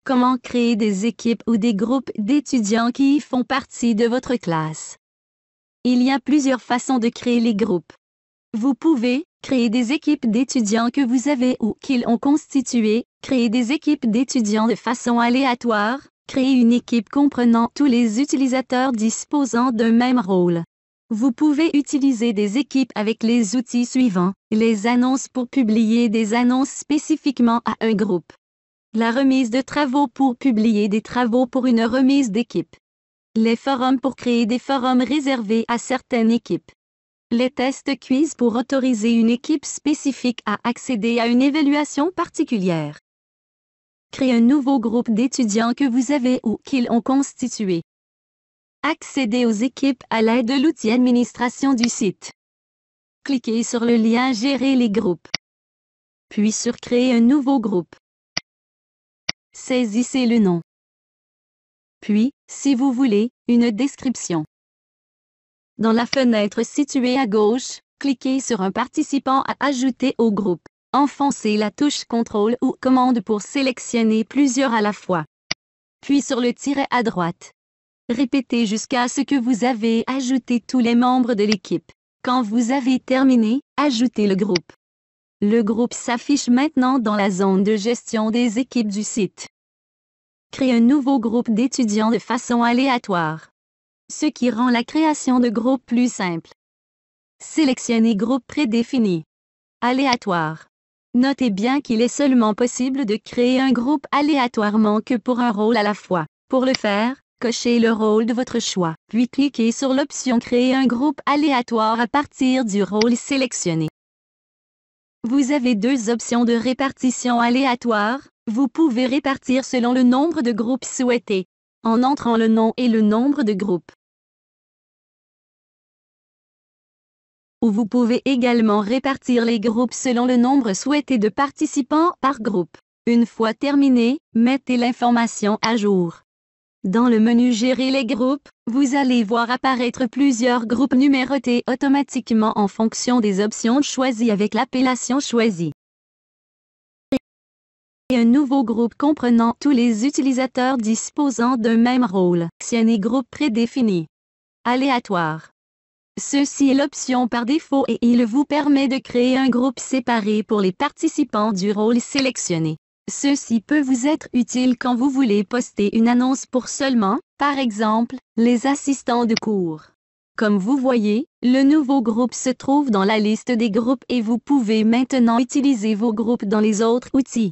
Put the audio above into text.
Comment créer des équipes ou des groupes d'étudiants qui font partie de votre classe? Il y a plusieurs façons de créer les groupes. Vous pouvez créer des équipes d'étudiants que vous avez ou qu'ils ont constituées, créer des équipes d'étudiants de façon aléatoire, créer une équipe comprenant tous les utilisateurs disposant d'un même rôle. Vous pouvez utiliser des équipes avec les outils suivants: les annonces pour publier des annonces spécifiquement à un groupe. La remise de travaux pour publier des travaux pour une remise d'équipe. Les forums pour créer des forums réservés à certaines équipes. Les tests quiz pour autoriser une équipe spécifique à accéder à une évaluation particulière. Créer un nouveau groupe d'étudiants que vous avez ou qu'ils ont constitué. Accéder aux équipes à l'aide de l'outil administration du site. Cliquez sur le lien Gérer les groupes. Puis sur Créer un nouveau groupe. Saisissez le nom. Puis, si vous voulez, une description. Dans la fenêtre située à gauche, cliquez sur un participant à ajouter au groupe. Enfoncez la touche CTRL ou commande pour sélectionner plusieurs à la fois. Puis sur le tiret à droite. Répétez jusqu'à ce que vous avez ajouté tous les membres de l'équipe. Quand vous avez terminé, ajoutez le groupe. Le groupe s'affiche maintenant dans la zone de gestion des équipes du site. Créez un nouveau groupe d'étudiants de façon aléatoire. Ce qui rend la création de groupes plus simple. Sélectionnez groupe prédéfini. Aléatoire. Notez bien qu'il est seulement possible de créer un groupe aléatoirement que pour un rôle à la fois. Pour le faire, cochez le rôle de votre choix, puis cliquez sur l'option Créer un groupe aléatoire à partir du rôle sélectionné. Vous avez deux options de répartition aléatoire. Vous pouvez répartir selon le nombre de groupes souhaités, en entrant le nom et le nombre de groupes. Ou vous pouvez également répartir les groupes selon le nombre souhaité de participants par groupe. Une fois terminé, mettez l'information à jour. Dans le menu Gérer les groupes, vous allez voir apparaître plusieurs groupes numérotés automatiquement en fonction des options choisies avec l'appellation choisie. Et un nouveau groupe comprenant tous les utilisateurs disposant d'un même rôle. Sélectionnez groupe prédéfini. Aléatoire. Ceci est l'option par défaut et il vous permet de créer un groupe séparé pour les participants du rôle sélectionné. Ceci peut vous être utile quand vous voulez poster une annonce pour seulement, par exemple, les assistants de cours. Comme vous voyez, le nouveau groupe se trouve dans la liste des groupes et vous pouvez maintenant utiliser vos groupes dans les autres outils.